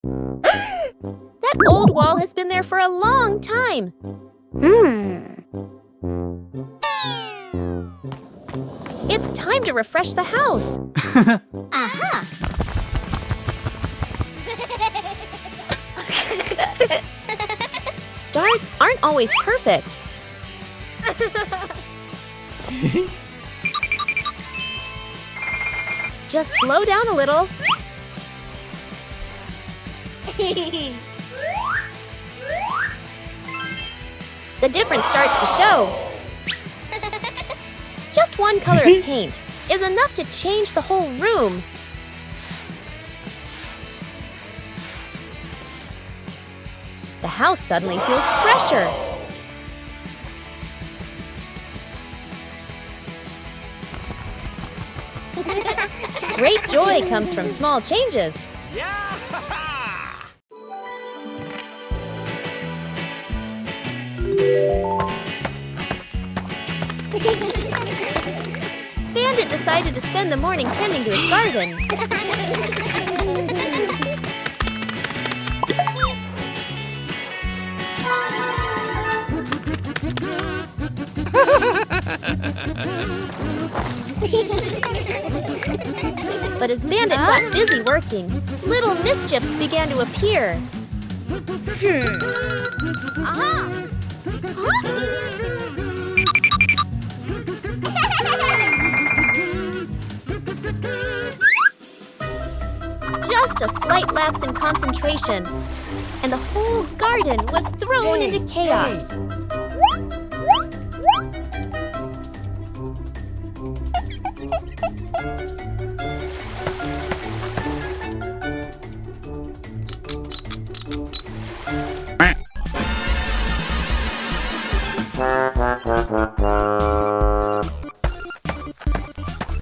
That old wall has been there for a long time. It's time to refresh the house. Aha! Starts aren't always perfect. Just slow down a little. The difference starts to show. Just one color of paint is enough to change the whole room. The house suddenly feels fresher. Great joy comes from small changes. Bandit decided to spend the morning tending to his garden. But as Bandit got busy working, little mischiefs began to appear. Just a slight lapse in concentration, and the whole garden was thrown into chaos.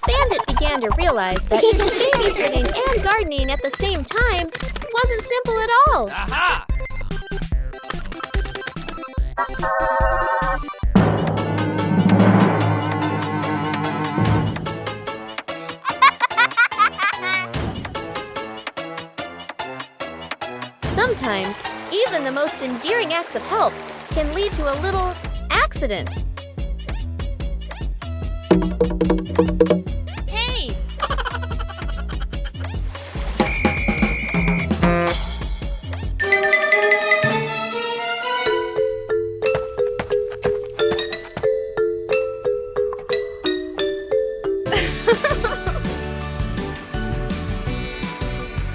Bandit began to realize that babysitting and gardening at the same time wasn't simple at all. Aha! Sometimes, even the most endearing acts of help can lead to a little accident. Hey!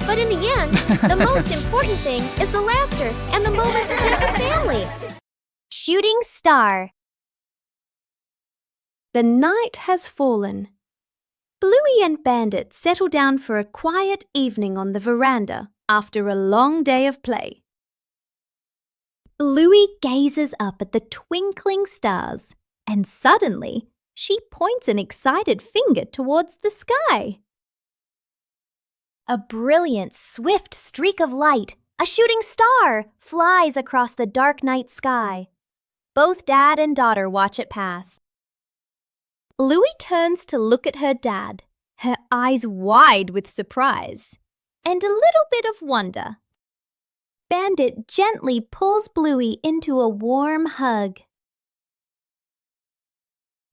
But in the end, the most important thing is the laughter and the moments spent with family. Shooting star. The night has fallen. Bluey and Bandit settle down for a quiet evening on the veranda after a long day of play. Bluey gazes up at the twinkling stars, and suddenly she points an excited finger towards the sky. A brilliant, swift streak of light, a shooting star, flies across the dark night sky. Both dad and daughter watch it pass. Bluey turns to look at her dad, her eyes wide with surprise and a little bit of wonder. Bandit gently pulls Bluey into a warm hug.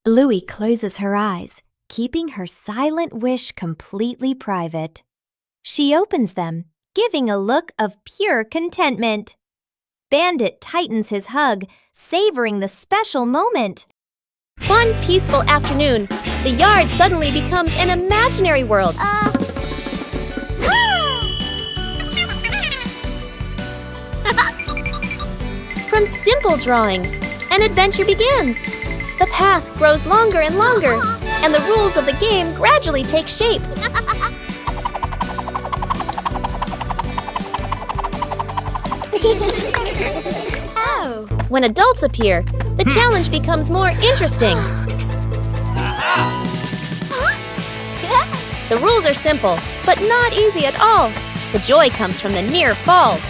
Bluey closes her eyes, keeping her silent wish completely private. She opens them, giving a look of pure contentment. Bandit tightens his hug, savoring the special moment. One peaceful afternoon, the yard suddenly becomes an imaginary world. From simple drawings, an adventure begins. The path grows longer and longer, and the rules of the game gradually take shape. When adults appear, the challenge becomes more interesting. The rules are simple, but not easy at all. The joy comes from the near falls.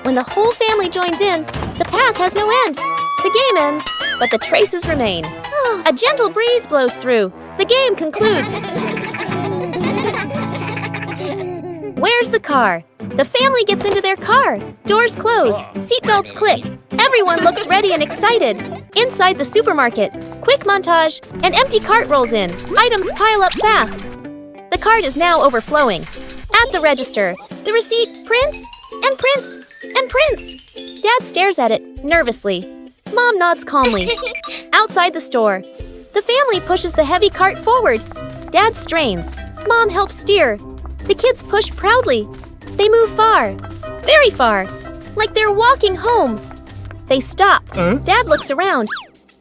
When the whole family joins in, the path has no end. The game ends, but the traces remain. A gentle breeze blows through. The game concludes. Where's the car? The family gets into their car. Doors close. Seatbelts click. Everyone looks ready and excited. Inside the supermarket, quick montage. An empty cart rolls in. Items pile up fast. The cart is now overflowing. At the register, the receipt prints and prints and prints. Dad stares at it nervously. Mom nods calmly. Outside the store, the family pushes the heavy cart forward. Dad strains. Mom helps steer. The kids push proudly. They move far, very far, like they're walking home. They stop. Dad looks around.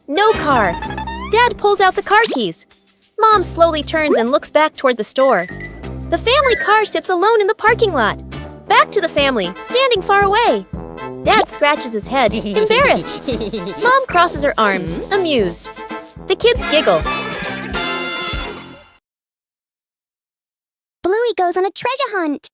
No car. Dad pulls out the car keys. Mom slowly turns and looks back toward the store. The family car sits alone in the parking lot. Back to the family, standing far away. Dad scratches his head, embarrassed. Mom crosses her arms, amused. The kids giggle. Bluey goes on a treasure hunt.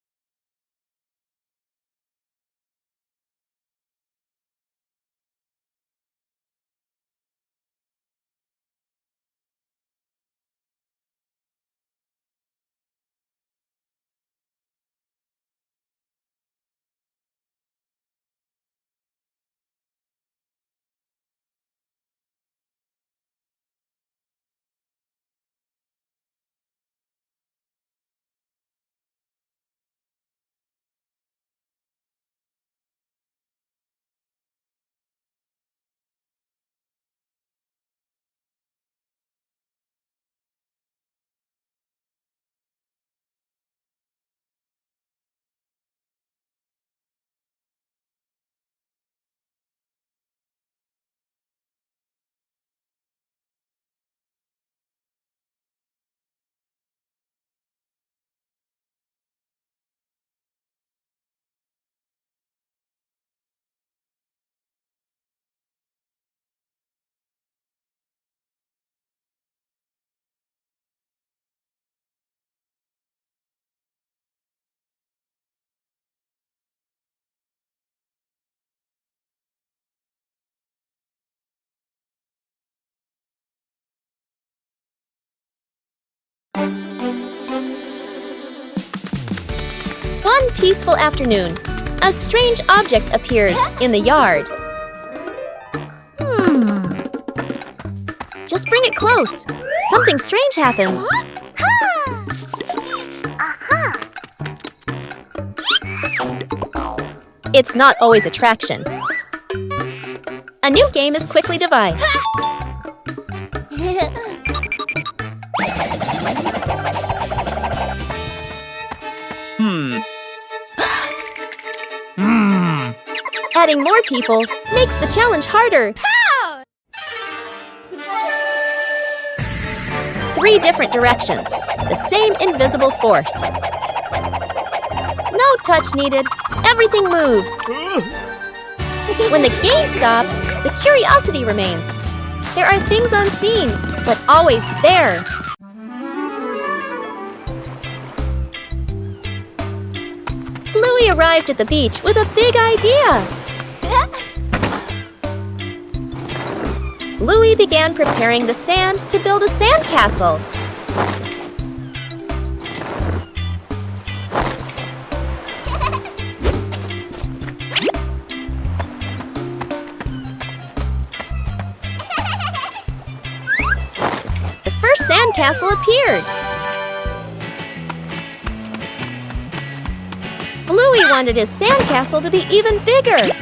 One peaceful afternoon, a strange object appears in the yard. Just bring it close. Something strange happens. It's not always attraction. A new game is quickly devised. Adding more people makes the challenge harder. 3 different directions, the same invisible force. No touch needed, everything moves. When the game stops, the curiosity remains. There are things unseen, but always there. Bluey arrived at the beach with a big idea. Bluey began preparing the sand to build a sandcastle. The first sandcastle appeared. Bluey wanted his sandcastle to be even bigger.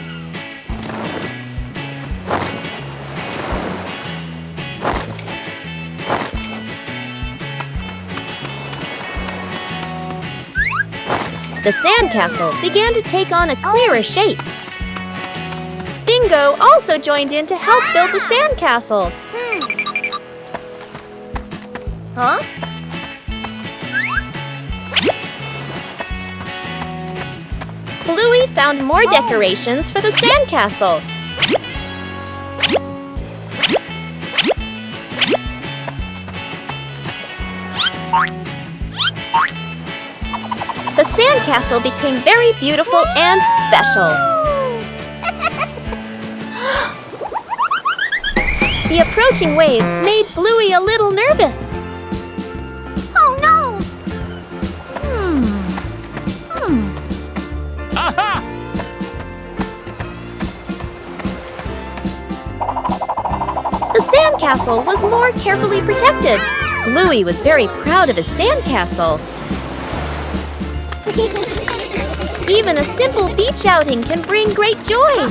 The sandcastle began to take on a clearer shape. Bingo also joined in to help build the sandcastle. Bluey found more decorations for the sandcastle. The sandcastle became very beautiful and special. The approaching waves made Bluey a little nervous. Oh no! Aha! The sandcastle was more carefully protected. Bluey was very proud of his sandcastle. Even a simple beach outing can bring great joy.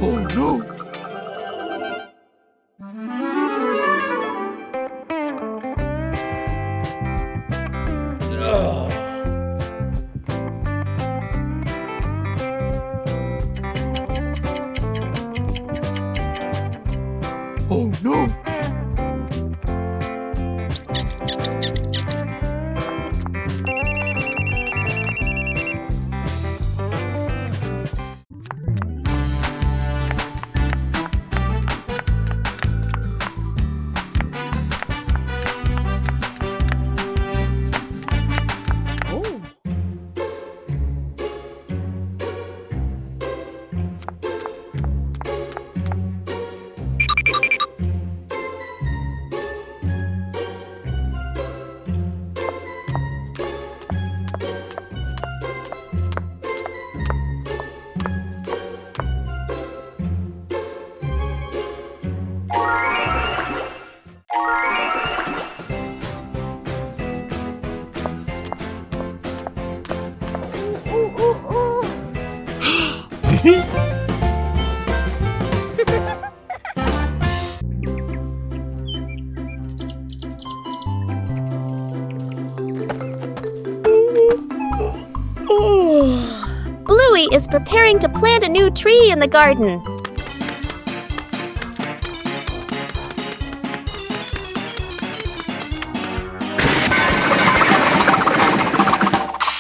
Oh no! Oh no! Bluey is preparing to plant a new tree in the garden.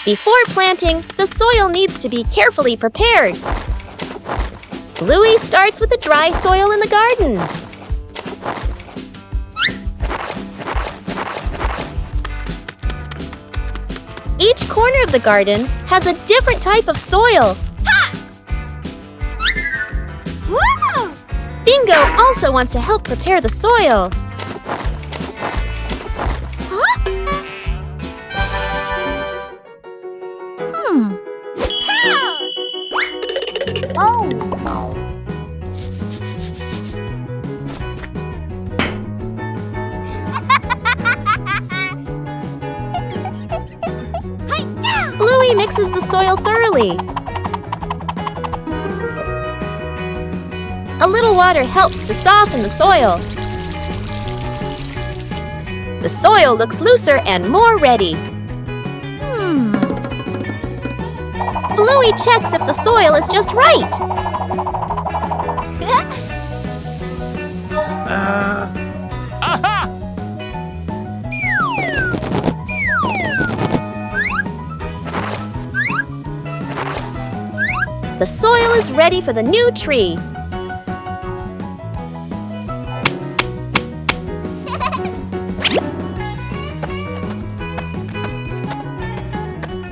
Before planting, the soil needs to be carefully prepared. Bluey starts with the dry soil in the garden. Each corner of the garden has a different type of soil. Bingo also wants to help prepare the soil. Bluey mixes the soil thoroughly. A little water helps to soften the soil. The soil looks looser and more ready. Bluey checks if the soil is just right. Aha! The soil is ready for the new tree.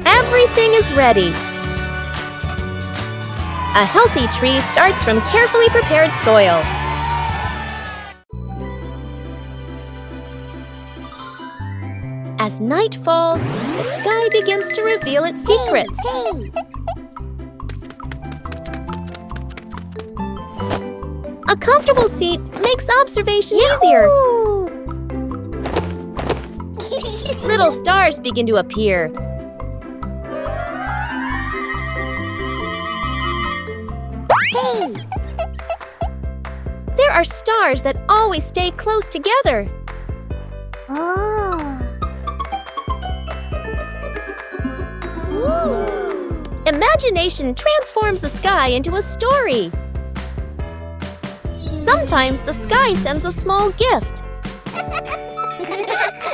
Everything is ready. A healthy tree starts from carefully prepared soil. As night falls, the sky begins to reveal its secrets. A comfortable seat makes observation easier. Little stars begin to appear. are stars that always stay close together. Oh. Imagination transforms the sky into a story. Sometimes the sky sends a small gift.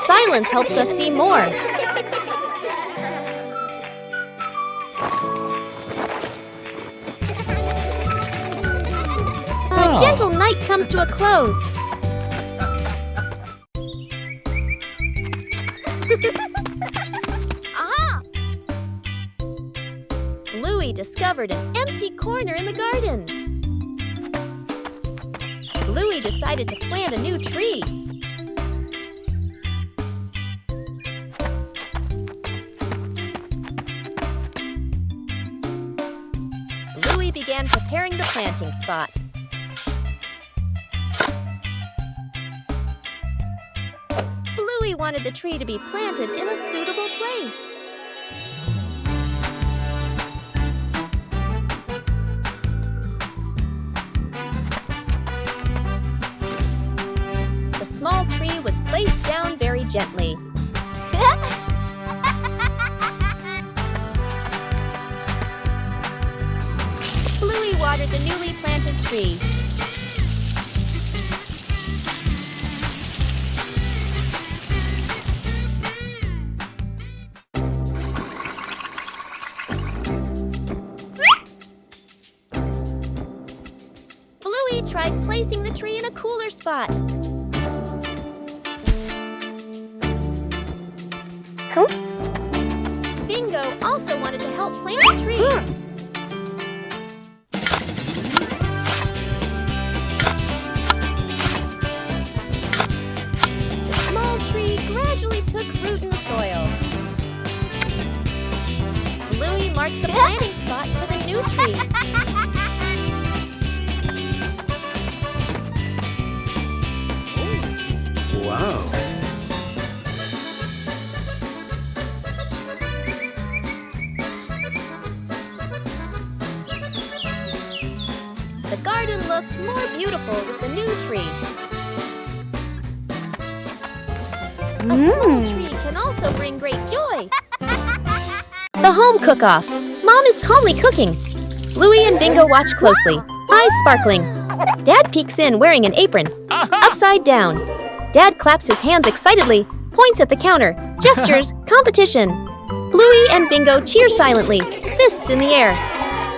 Silence helps us see more. A gentle night comes to a close. Aha! Bluey discovered an empty corner in the garden. Bluey decided to plant a new tree. Bluey began preparing the planting spot. Bluey wanted the tree to be planted in a suitable place. The small tree was placed down very gently. Bluey watered the newly planted tree. Bluey tried placing the tree in a cooler spot. Bingo also wanted to help plant the tree. The small tree gradually took root in the soil. Bluey marked the planting spot for the new tree. Wow. The garden looked more beautiful with the new tree. A small tree can also bring great joy. The home cook-off. Mom is calmly cooking. Bluey and Bingo watch closely, eyes sparkling. Dad peeks in wearing an apron, upside down. Dad claps his hands excitedly, points at the counter, gestures, competition. Bluey and Bingo cheer silently, fists in the air.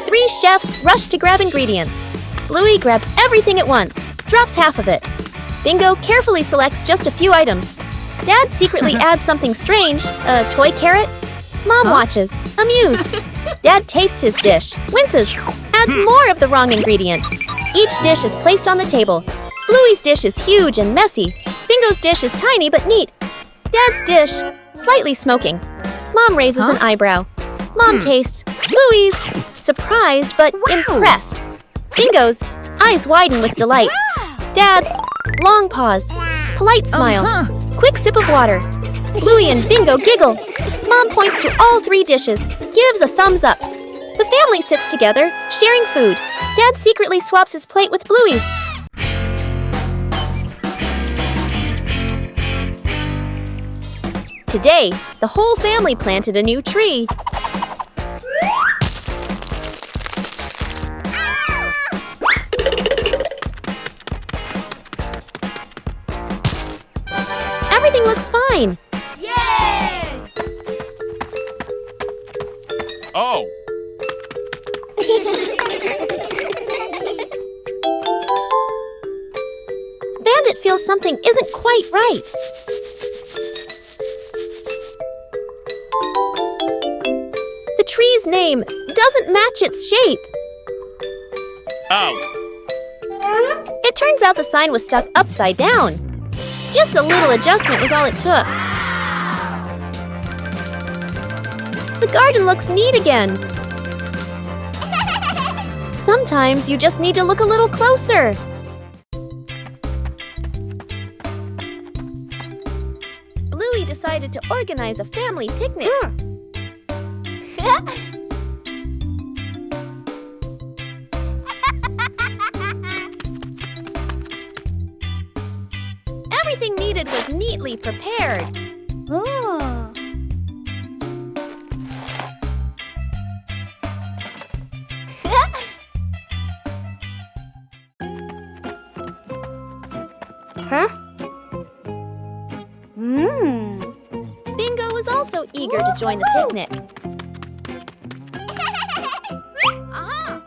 3 chefs rush to grab ingredients. Bluey grabs everything at once, drops half of it. Bingo carefully selects just a few items. Dad secretly adds something strange, a toy carrot. Mom watches, amused. Dad tastes his dish, winces, adds more of the wrong ingredient. Each dish is placed on the table. Bluey's dish is huge and messy. Bingo's dish is tiny but neat. Dad's dish, slightly smoking. Mom raises an eyebrow. Mom tastes. Bluey's, surprised but impressed. Bingo's, eyes widen with delight. Dad's, long pause. Polite smile. Quick sip of water. Bluey and Bingo giggle. Mom points to all 3 dishes, gives a thumbs up. The family sits together, sharing food. Dad secretly swaps his plate with Bluey's. Today, the whole family planted a new tree. Everything looks fine. Yay! Oh. Bandit feels something isn't quite right. The tree's name doesn't match its shape. Oh. It turns out the sign was stuck upside down. Just a little adjustment was all it took. The garden looks neat again. Sometimes you just need to look a little closer. Bluey decided to organize a family picnic. Everything needed was neatly prepared. Ooh. Huh? Bingo was also eager to join the picnic. Aha!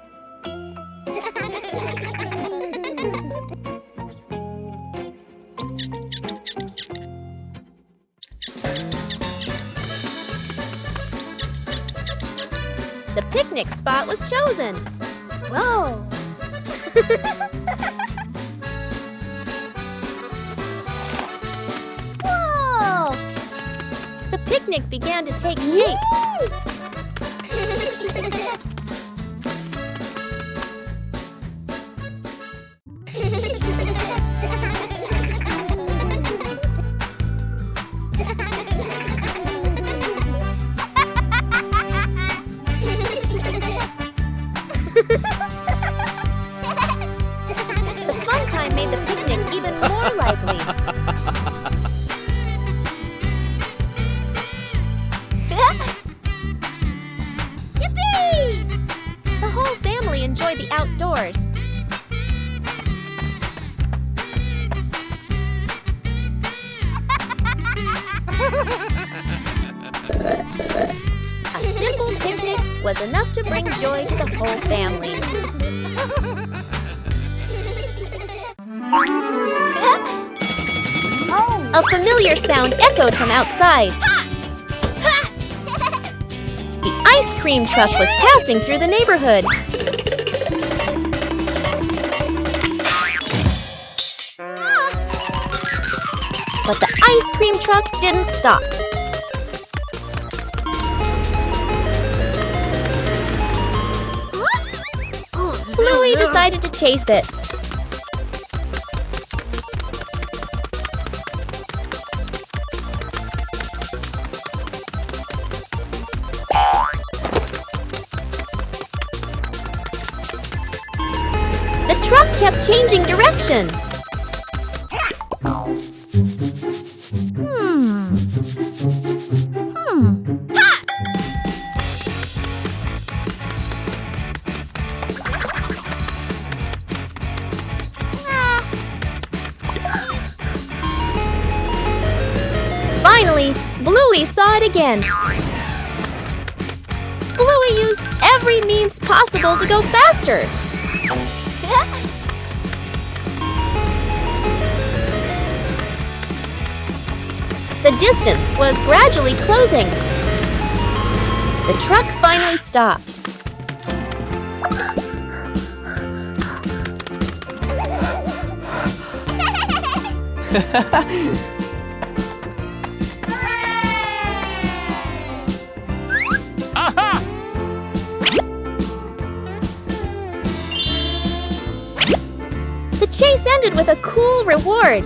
The picnic spot was chosen. Whoa! Whoa! The picnic began to take shape. The fun time made the picnic even more lively. Yippee! The whole family enjoyed the outdoors. A simple picnic was enough to bring joy to the whole family. A familiar sound echoed from outside. The ice cream truck was passing through the neighborhood. But the ice cream truck didn't stop. Bluey decided to chase it. The truck kept changing direction. Finally, Bluey saw it again. Bluey used every means possible to go faster. The distance was gradually closing. The truck finally stopped. Aha! The chase ended with a cool reward.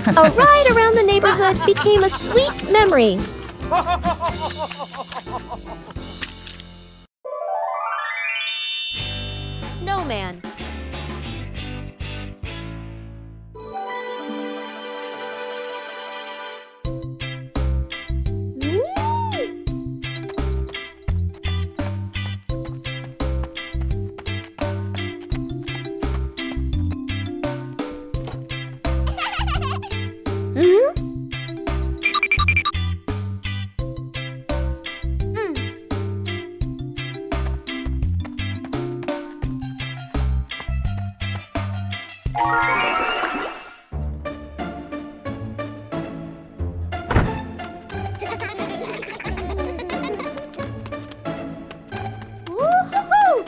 A ride around the neighborhood became a sweet memory. Snowman. Woo-hoo-hoo!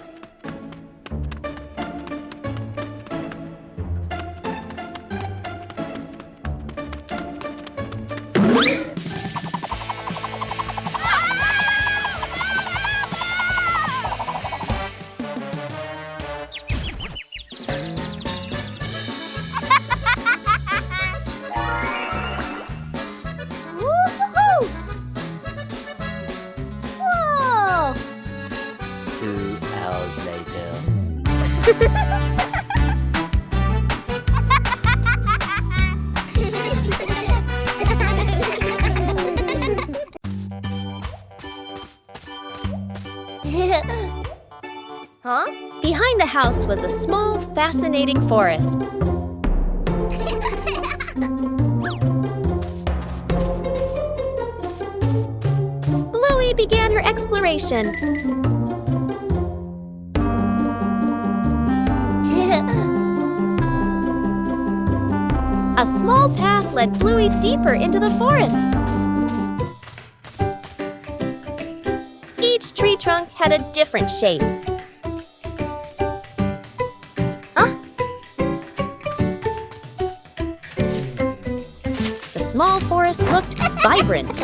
2 hours later. Huh? Behind the house was a small, fascinating forest. Bluey began her exploration. A small path led Bluey deeper into the forest. Each tree trunk had a different shape. The small forest looked vibrant.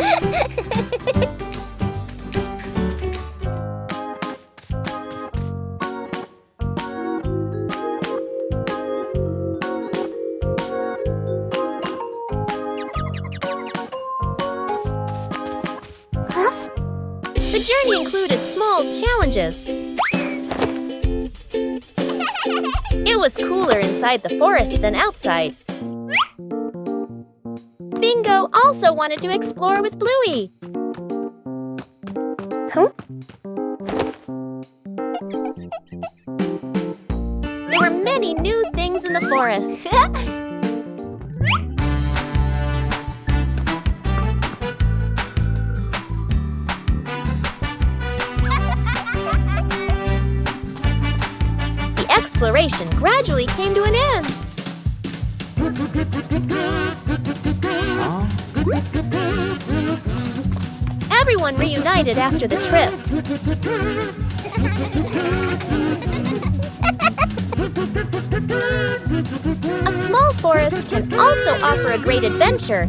The journey included small challenges. It was cooler inside the forest than outside. Bingo also wanted to explore with Bluey. Huh? There were many new things in the forest. The exploration gradually came to an end. Everyone reunited after the trip. A small forest can also offer a great adventure.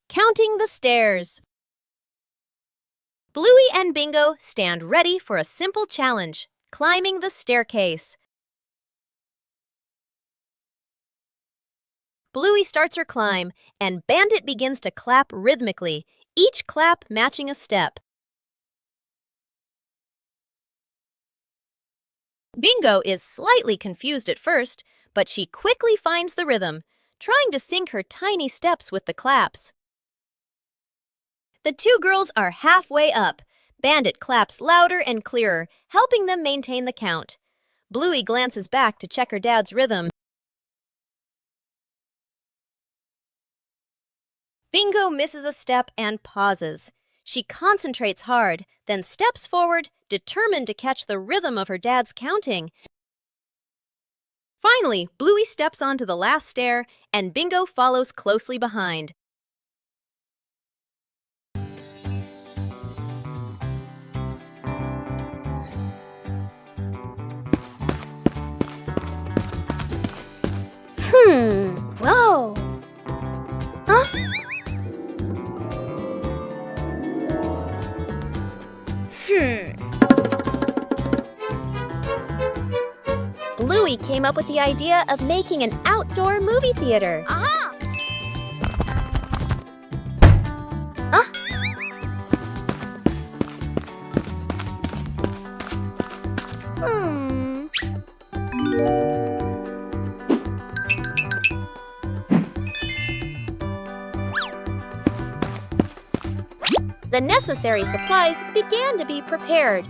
Counting the stairs. Bluey and Bingo stand ready for a simple challenge, climbing the staircase. Bluey starts her climb, and Bandit begins to clap rhythmically, each clap matching a step. Bingo is slightly confused at first, but she quickly finds the rhythm, trying to sync her tiny steps with the claps. The two girls are halfway up. Bandit claps louder and clearer, helping them maintain the count. Bluey glances back to check her dad's rhythm. Bingo misses a step and pauses. She concentrates hard, then steps forward, determined to catch the rhythm of her dad's counting. Finally, Bluey steps onto the last stair, and Bingo follows closely behind. Whoa. Huh? Bluey came up with the idea of making an outdoor movie theater. Aha! The necessary supplies began to be prepared.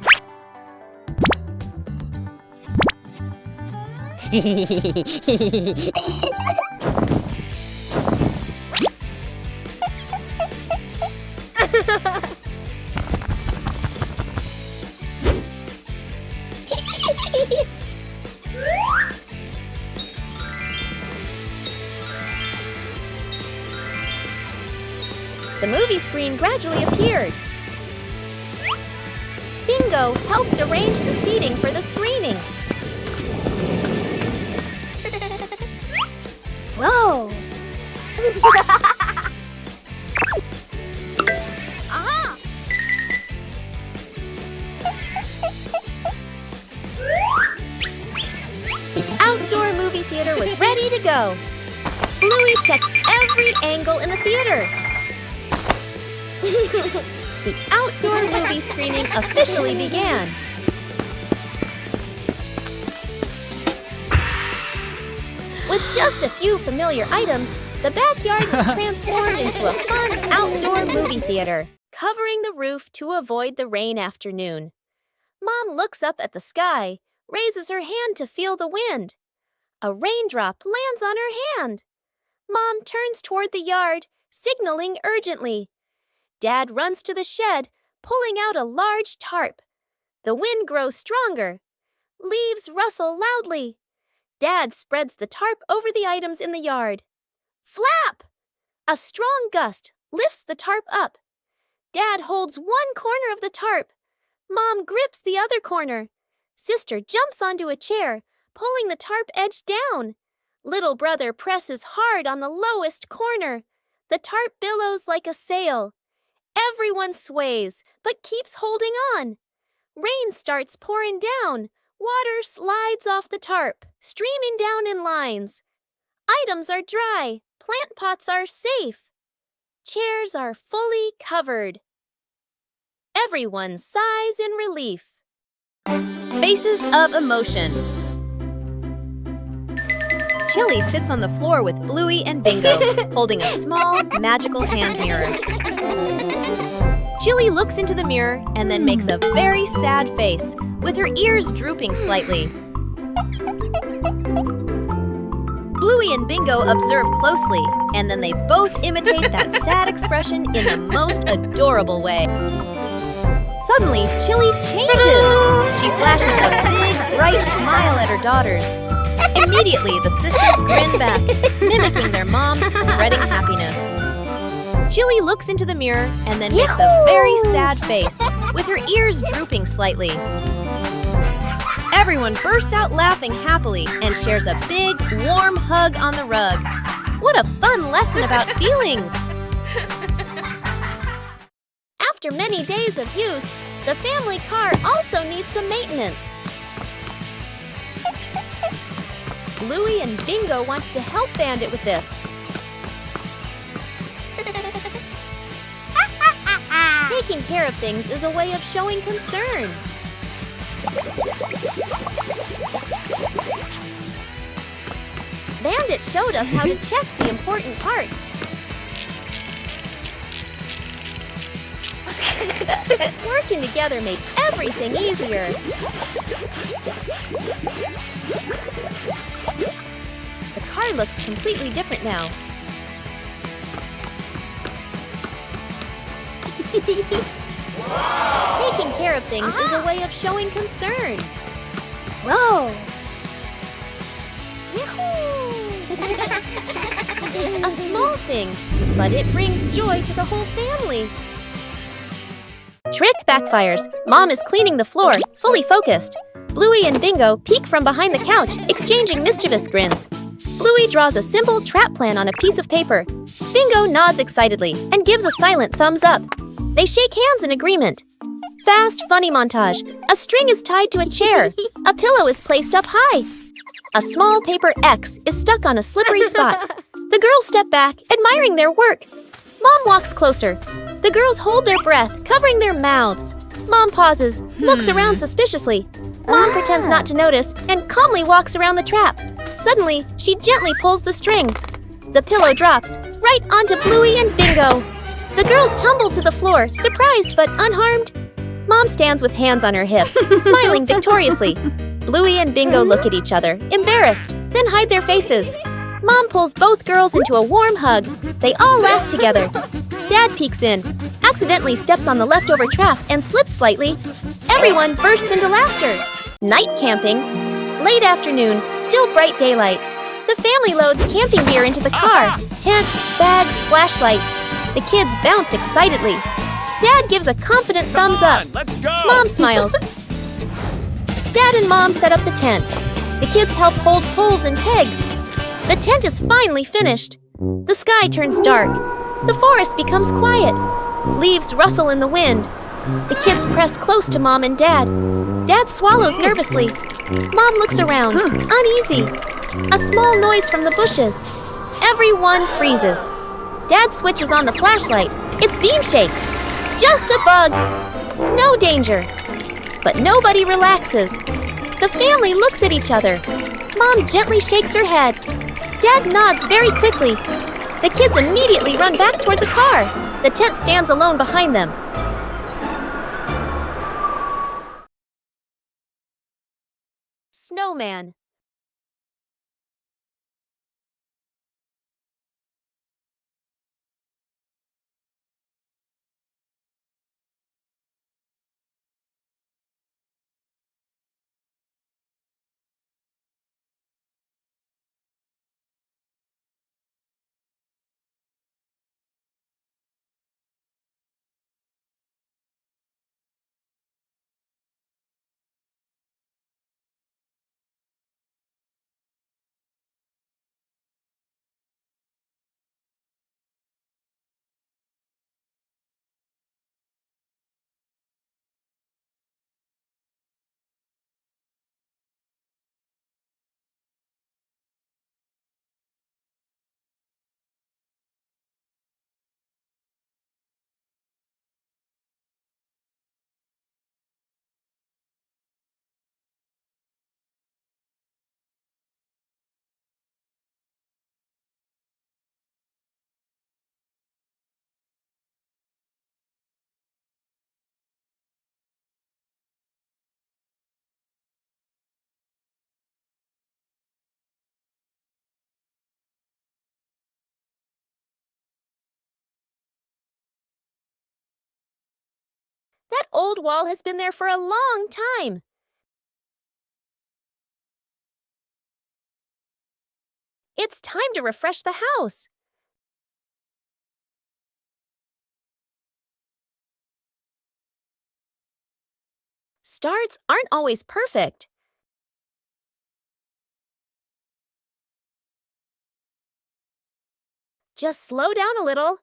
The movie screen gradually appeared. Bingo helped arrange the seating for the screening. Whoa. Aha! The outdoor movie theater was ready to go. Bluey checked every angle in the theater. The outdoor movie screening officially began. With just a few familiar items, the backyard was transformed into a fun outdoor movie theater, covering the roof to avoid the rain afternoon. Mom looks up at the sky, raises her hand to feel the wind. A raindrop lands on her hand. Mom turns toward the yard, signaling urgently. Dad runs to the shed, pulling out a large tarp. The wind grows stronger. Leaves rustle loudly. Dad spreads the tarp over the items in the yard. Flap! A strong gust lifts the tarp up. Dad holds one corner of the tarp. Mom grips the other corner. Sister jumps onto a chair, pulling the tarp edge down. Little brother presses hard on the lowest corner. The tarp billows like a sail. Everyone sways, but keeps holding on. Rain starts pouring down. Water slides off the tarp, streaming down in lines. Items are dry. Plant pots are safe. Chairs are fully covered. Everyone sighs in relief. Faces of emotion. Chili sits on the floor with Bluey and Bingo, holding a small, magical hand mirror. Chili looks into the mirror and then makes a very sad face, with her ears drooping slightly. Bluey and Bingo observe closely, and then they both imitate that sad expression in the most adorable way. Suddenly, Chili changes. She flashes a big, bright smile at her daughters. Immediately, the sisters grin back, mimicking their mom's spreading happiness. Chili looks into the mirror and then makes a very sad face, with her ears drooping slightly. Everyone bursts out laughing happily and shares a big, warm hug on the rug. What a fun lesson about feelings! After many days of use, the family car also needs some maintenance. Bluey and Bingo wanted to help Bandit with this. Taking care of things is a way of showing concern. Bandit showed us how to check the important parts. Working together made everything easier. The car looks completely different now. Taking care of things is a way of showing concern. Whoa! A small thing, but it brings joy to the whole family. Trick backfires. Mom is cleaning the floor, fully focused. Bluey and Bingo peek from behind the couch, exchanging mischievous grins. Bluey draws a simple trap plan on a piece of paper. Bingo nods excitedly and gives a silent thumbs up. They shake hands in agreement. Fast, funny montage. A string is tied to a chair. A pillow is placed up high. A small paper X is stuck on a slippery spot. The girls step back, admiring their work. Mom walks closer. The girls hold their breath, covering their mouths. Mom pauses, looks around suspiciously. Mom pretends not to notice and calmly walks around the trap. Suddenly, she gently pulls the string. The pillow drops, right onto Bluey and Bingo. The girls tumble to the floor, surprised but unharmed. Mom stands with hands on her hips, smiling victoriously. Bluey and Bingo look at each other, embarrassed, then hide their faces. Mom pulls both girls into a warm hug. They all laugh together. Dad peeks in, accidentally steps on the leftover trap and slips slightly. Everyone bursts into laughter. Night camping. Late afternoon, still bright daylight. The family loads camping gear into the car. Tent, bags, flashlight. The kids bounce excitedly. Dad gives a confident thumbs up. Let's go! Mom smiles. Dad and Mom set up the tent. The kids help hold poles and pegs. The tent is finally finished. The sky turns dark. The forest becomes quiet. Leaves rustle in the wind. The kids press close to Mom and Dad. Dad swallows nervously. Mom looks around, uneasy. A small noise from the bushes. Everyone freezes. Dad switches on the flashlight. It's beam shakes. Just a bug. No danger. But nobody relaxes. The family looks at each other. Mom gently shakes her head. Dad nods very quickly. The kids immediately run back toward the car. The tent stands alone behind them. Snowman. That old wall has been there for a long time. It's time to refresh the house. Starts aren't always perfect. Just slow down a little.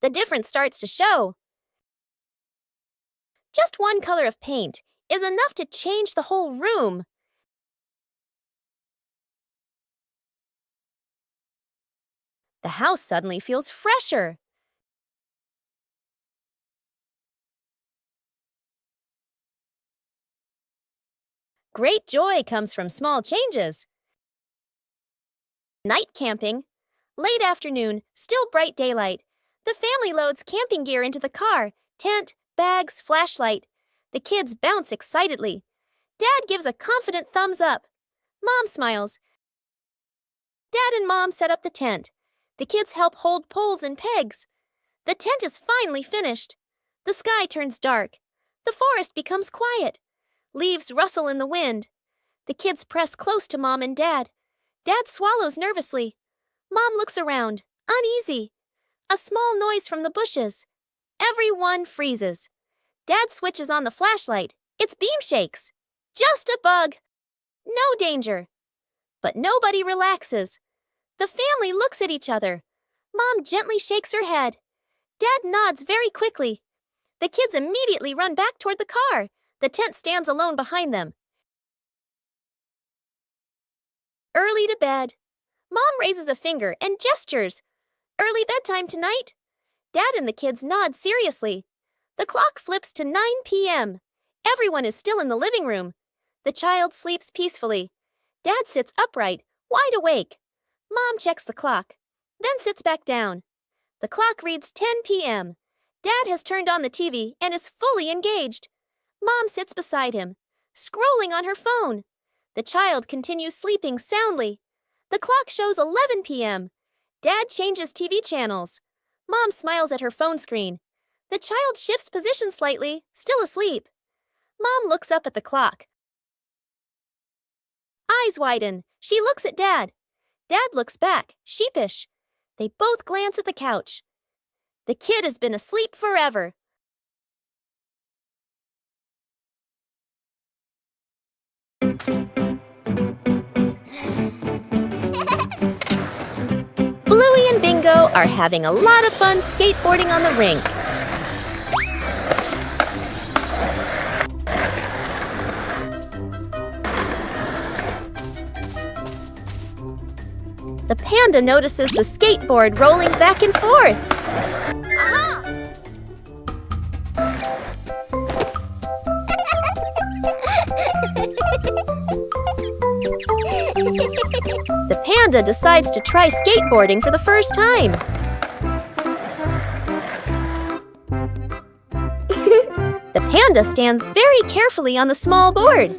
The difference starts to show. Just one color of paint is enough to change the whole room. The house suddenly feels fresher. Great joy comes from small changes. Night camping. Late afternoon, still bright daylight. The family loads camping gear into the car. Tent, bags, flashlight. The kids bounce excitedly. Dad gives a confident thumbs up. Mom smiles. Dad and Mom set up the tent. The kids help hold poles and pegs. The tent is finally finished. The sky turns dark. The forest becomes quiet. Leaves rustle in the wind. The kids press close to Mom and Dad. Dad swallows nervously. Mom looks around, uneasy. A small noise from the bushes. Everyone freezes. Dad switches on the flashlight. It's beam shakes. Just a bug. No danger. But nobody relaxes. The family looks at each other. Mom gently shakes her head. Dad nods very quickly. The kids immediately run back toward the car. The tent stands alone behind them. Early to bed. Mom raises a finger and gestures. Early bedtime tonight. Dad and the kids nod seriously. The clock flips to 9 p.m. Everyone is still in the living room. The child sleeps peacefully. Dad sits upright, wide awake. Mom checks the clock, then sits back down. The clock reads 10 p.m. Dad has turned on the TV and is fully engaged. Mom sits beside him, scrolling on her phone. The child continues sleeping soundly. The clock shows 11 p.m. Dad changes TV channels. Mom smiles at her phone screen. The child shifts position slightly, still asleep. Mom looks up at the clock. Eyes widen. She looks at Dad. Dad looks back, sheepish. They both glance at the couch. The kid has been asleep forever. Bluey and Bingo are having a lot of fun skateboarding on the rink. The panda notices the skateboard rolling back and forth. The panda decides to try skateboarding for the first time. The panda stands very carefully on the small board.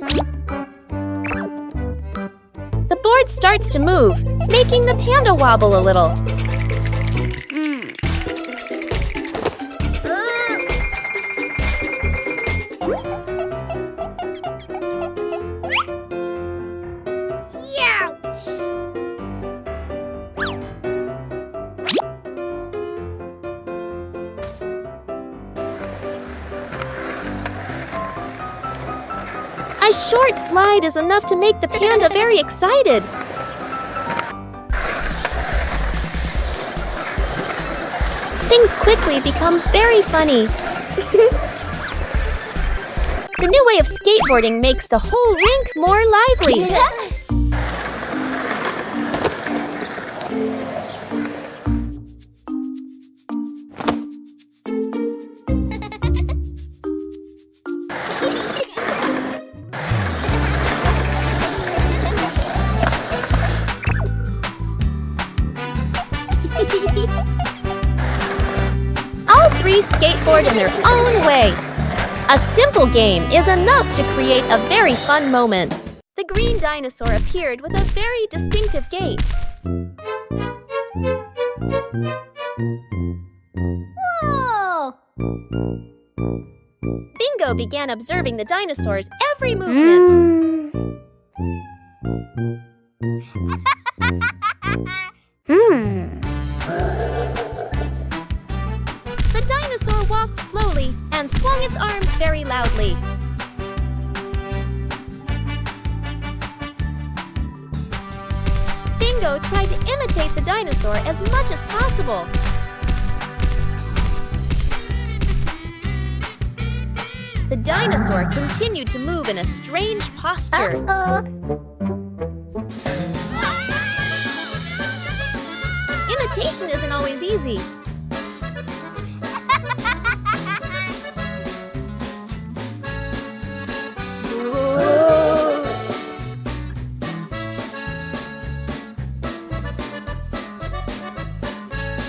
The board starts to move, making the panda wobble a little. A short slide is enough to make the panda very excited. Things quickly become very funny. The new way of skateboarding makes the whole rink more lively. All three skateboard in their own way. A simple game is enough to create a very fun moment. The green dinosaur appeared with a very distinctive gait. Whoa! Bingo began observing the dinosaur's every movement. The dinosaur walked slowly and swung its arms very loudly. Bingo tried to imitate the dinosaur as much as possible. The dinosaur continued to move in a strange posture. Imitation isn't always easy.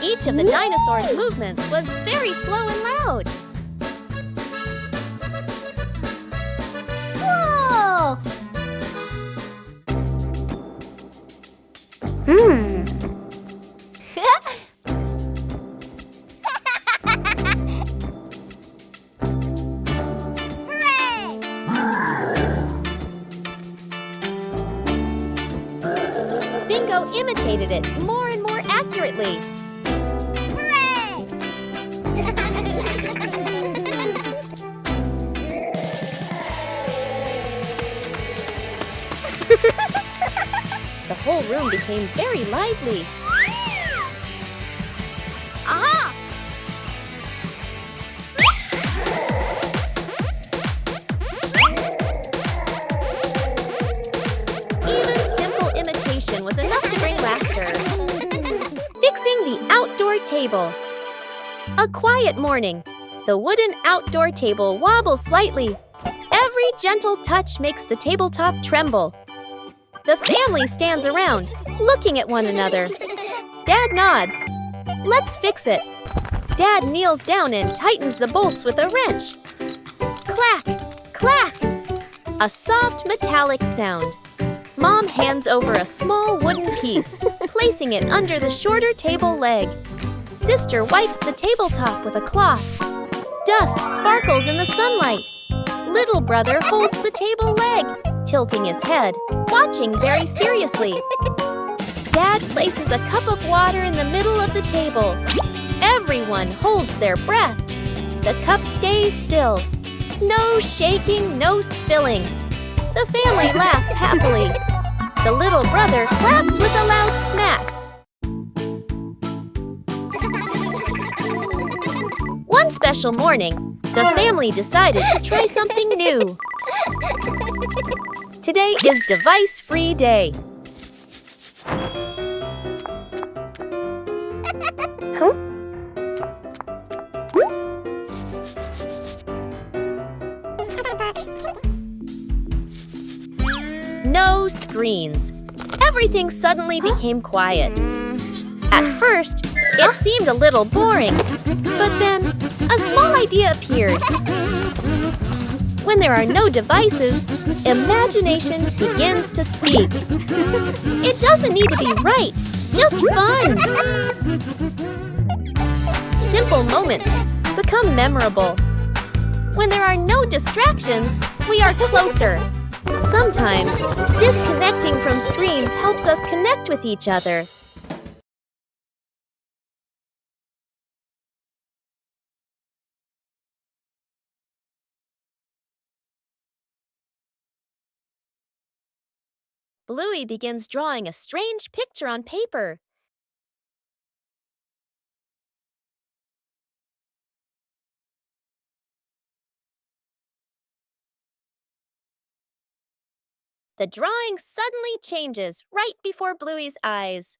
Each of the dinosaur's movements was very slow and loud. Whoa! Bingo imitated it more and more accurately. The whole room became very lively. Aha! Even simple imitation was enough to bring laughter. Fixing the outdoor table. A quiet morning. The wooden outdoor table wobbles slightly. Every gentle touch makes the tabletop tremble. The family stands around, looking at one another. Dad nods. Let's fix it. Dad kneels down and tightens the bolts with a wrench. Clack! Clack! A soft metallic sound. Mom hands over a small wooden piece, placing it under the shorter table leg. Sister wipes the tabletop with a cloth. Dust sparkles in the sunlight. Little brother holds the table leg, tilting his head, watching very seriously. Dad places a cup of water in the middle of the table. Everyone holds their breath. The cup stays still. No shaking, no spilling. The family laughs happily. The little brother claps with a loud smack. One special morning, the family decided to try something new. Today is device-free day. No screens. Everything suddenly became quiet. At first, it seemed a little boring, but then a small idea appeared. When there are no devices, imagination begins to speak. It doesn't need to be right, just fun. Simple moments become memorable. When there are no distractions, we are closer. Sometimes, disconnecting from screens helps us connect with each other. Bluey begins drawing a strange picture on paper. The drawing suddenly changes right before Bluey's eyes.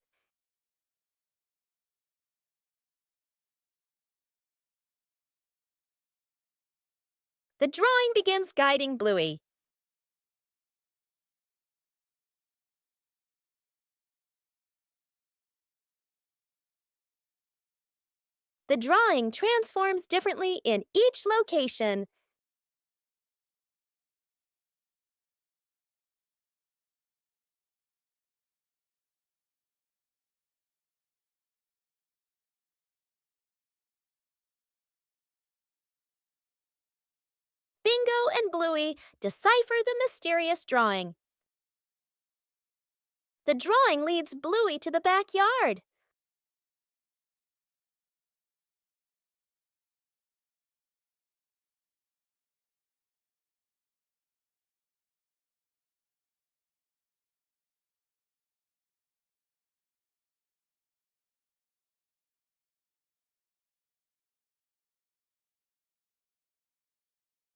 The drawing begins guiding Bluey. The drawing transforms differently in each location. Bingo and Bluey decipher the mysterious drawing. The drawing leads Bluey to the backyard.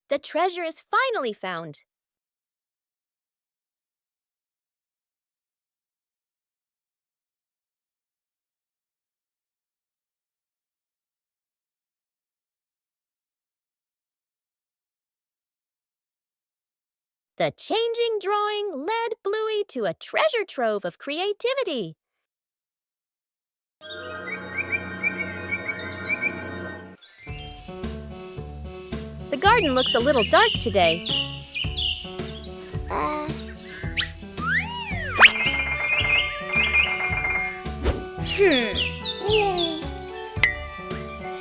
The treasure is finally found. The changing drawing led Bluey to a treasure trove of creativity. The garden looks a little dark today.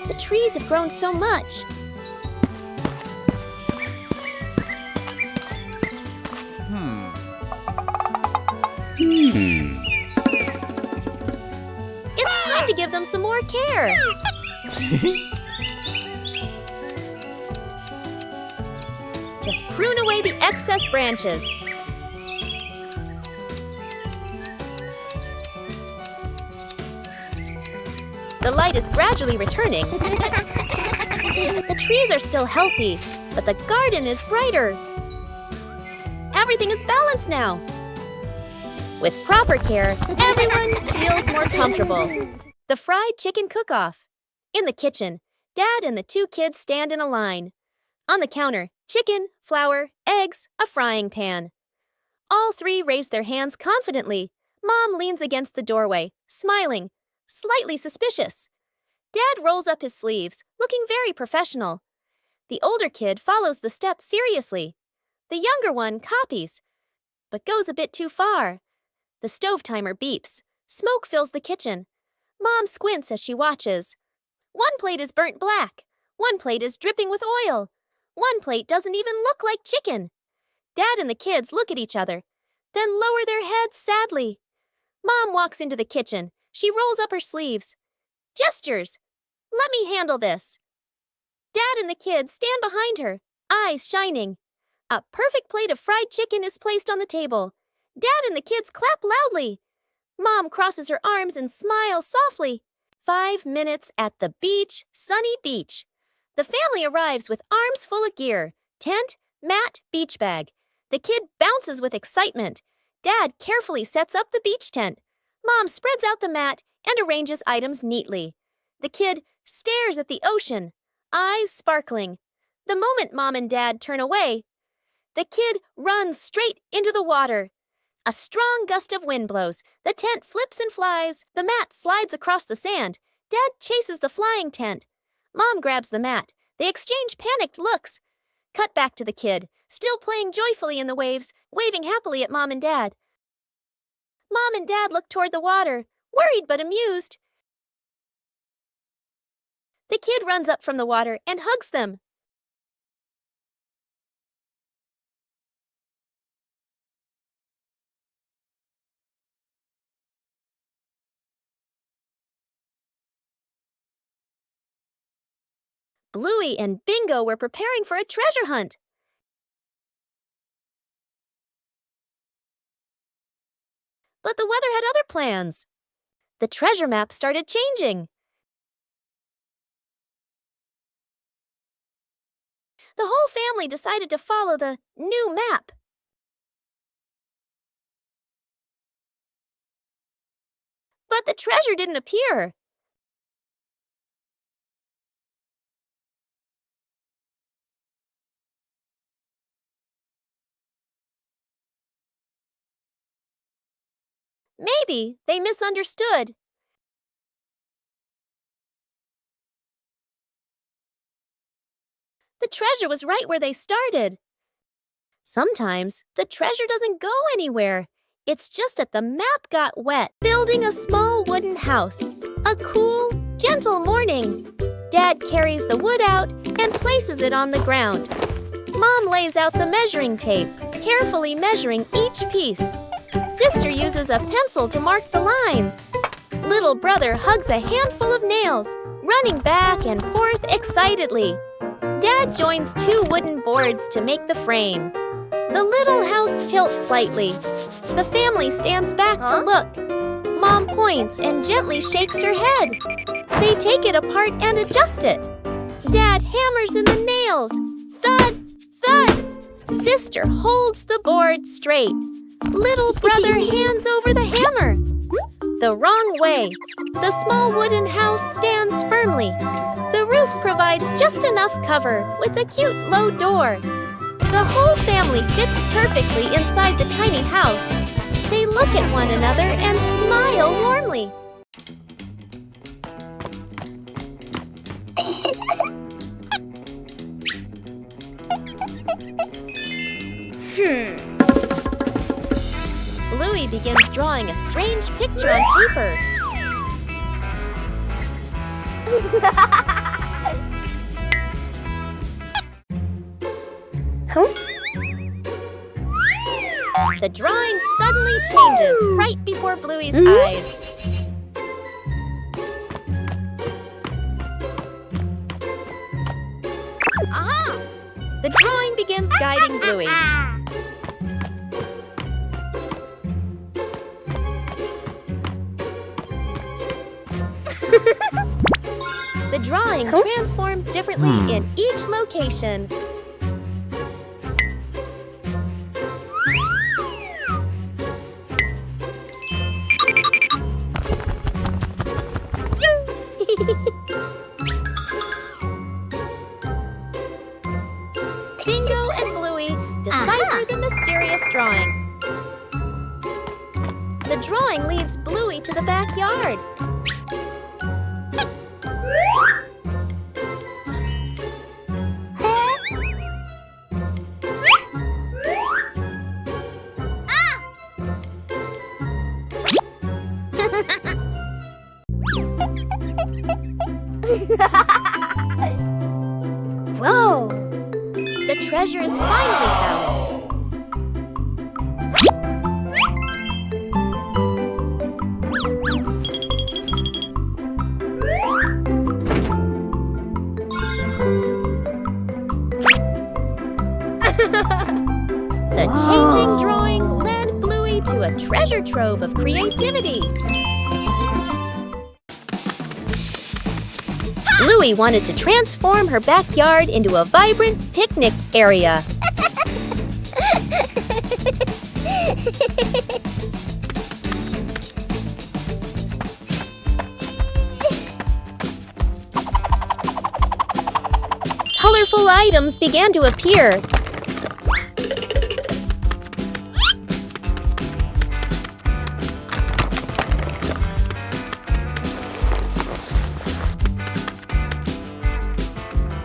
The trees have grown so much. It's time to give them some more care. Just prune away the excess branches. The light is gradually returning. The trees are still healthy, but the garden is brighter. Everything is balanced now. With proper care, everyone feels more comfortable. The fried chicken cook-off. In the kitchen, Dad and the two kids stand in a line. On the counter, chicken, flour, eggs, a frying pan. All three raise their hands confidently. Mom leans against the doorway, smiling, slightly suspicious. Dad rolls up his sleeves, looking very professional. The older kid follows the steps seriously. The younger one copies, but goes a bit too far. The stove timer beeps. Smoke fills the kitchen. Mom squints as she watches. One plate is burnt black. One plate is dripping with oil. One plate doesn't even look like chicken. Dad and the kids look at each other, then lower their heads sadly. Mom walks into the kitchen. She rolls up her sleeves. Gestures. Let me handle this. Dad and the kids stand behind her, eyes shining. A perfect plate of fried chicken is placed on the table. Dad and the kids clap loudly. Mom crosses her arms and smiles softly. 5 minutes at the beach, sunny beach. The family arrives with arms full of gear. Tent, mat, beach bag. The kid bounces with excitement. Dad carefully sets up the beach tent. Mom spreads out the mat and arranges items neatly. The kid stares at the ocean, eyes sparkling. The moment Mom and Dad turn away, the kid runs straight into the water. A strong gust of wind blows. The tent flips and flies. The mat slides across the sand. Dad chases the flying tent. Mom grabs the mat. They exchange panicked looks. Cut back to the kid, still playing joyfully in the waves, waving happily at Mom and Dad. Mom and Dad look toward the water, worried but amused. The kid runs up from the water and hugs them. Bluey and Bingo were preparing for a treasure hunt. But the weather had other plans. The treasure map started changing. The whole family decided to follow the new map. But the treasure didn't appear. Maybe they misunderstood. The treasure was right where they started. Sometimes the treasure doesn't go anywhere. It's just that the map got wet. Building a small wooden house. A cool, gentle morning. Dad carries the wood out and places it on the ground. Mom lays out the measuring tape, carefully measuring each piece. Sister uses a pencil to mark the lines. Little brother hugs a handful of nails, running back and forth excitedly. Dad joins two wooden boards to make the frame. The little house tilts slightly. The family stands back to look. Mom points and gently shakes her head. They take it apart and adjust it. Dad hammers in the nails. Thud, thud. Sister holds the board straight. Little brother hands over the hammer. The wrong way. The small wooden house stands firmly. The roof provides just enough cover with a cute low door. The whole family fits perfectly inside the tiny house. They look at one another and smile warmly. Bluey begins drawing a strange picture on paper. The drawing suddenly changes right before Bluey's eyes. Aha! The drawing begins guiding Bluey. The drawing transforms differently in each location. Bingo and Bluey decipher the mysterious drawing. The drawing leads Bluey to the backyard. Whoa! The treasure is finally found. The changing drawing led Bluey to a treasure trove of creativity. Bluey wanted to transform her backyard into a vibrant picnic area. colorful items began to appear.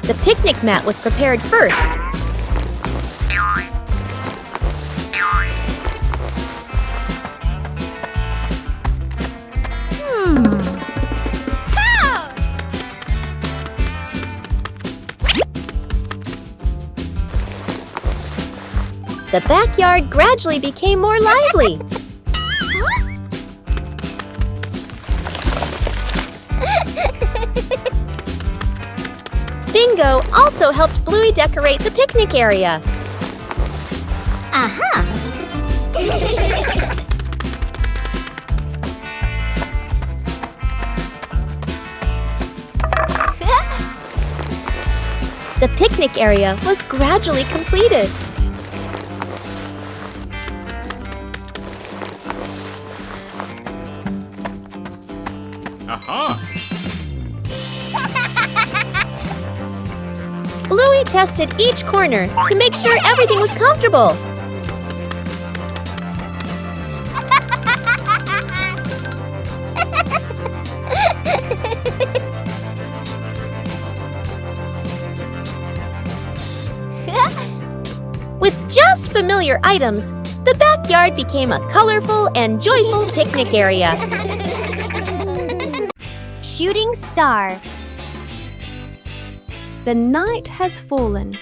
The picnic mat was prepared first. The backyard gradually became more lively. Bingo also helped Bluey decorate the picnic area. Aha! The picnic area was gradually completed. Aha! Bluey tested each corner to make sure everything was comfortable. With just familiar items, the backyard became a colorful and joyful picnic area. Shooting star. The night has fallen.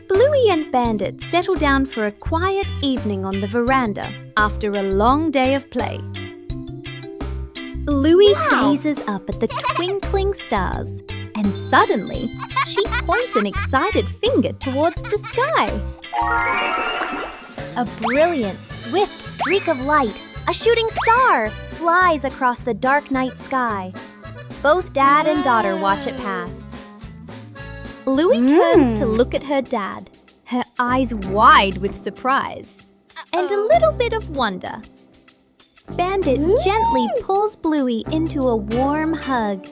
Bluey and Bandit settle down for a quiet evening on the veranda after a long day of play. Bluey gazes up at the twinkling stars, and suddenly she points an excited finger towards the sky. A brilliant, swift streak of light, a shooting star, flies across the dark night sky. Both dad and daughter watch it pass. Bluey turns to look at her dad, her eyes wide with surprise and a little bit of wonder. Bandit gently pulls Bluey into a warm hug.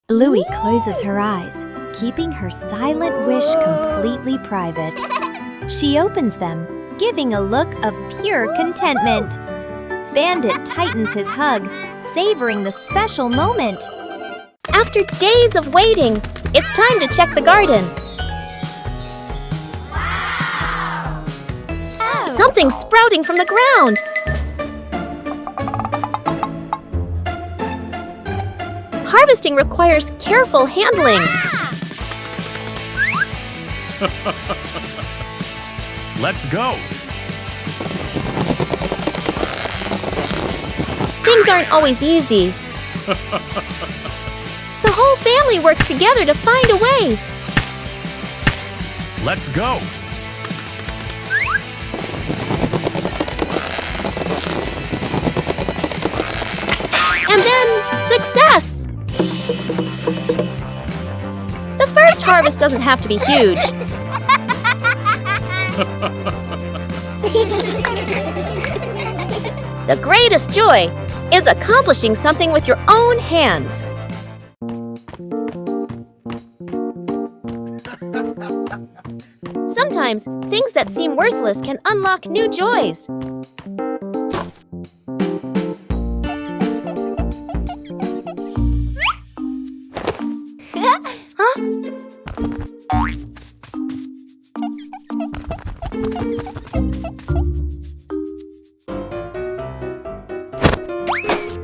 Bluey closes her eyes, keeping her silent wish completely private. She opens them, giving a look of pure contentment. Bandit tightens his hug, savoring the special moment. After days of waiting, it's time to check the garden. Something's sprouting from the ground. Harvesting requires careful handling. Let's go! Things aren't always easy. The whole family works together to find a way. Let's go! And then, success! The first harvest doesn't have to be huge. The greatest joy is accomplishing something with your own hands. Sometimes, things that seem worthless can unlock new joys.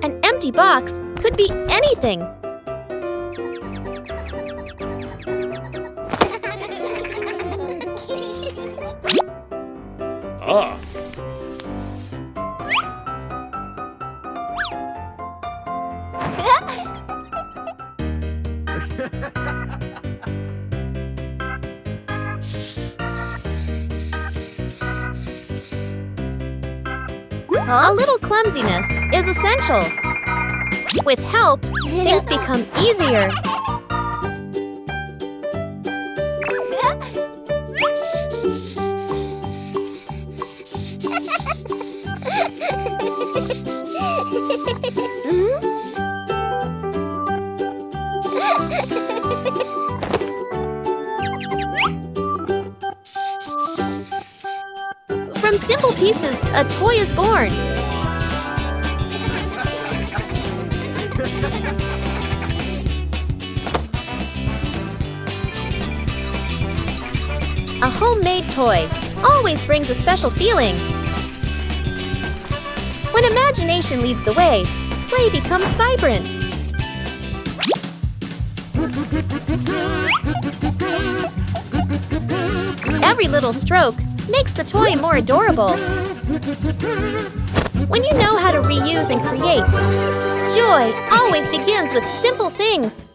An empty box could be anything. Ah! A little clumsiness is essential. With help, things become easier. From simple pieces, a toy is born. A homemade toy always brings a special feeling. When imagination leads the way, play becomes vibrant. Every little stroke makes the toy more adorable. When you know how to reuse and create, joy always begins with simple things.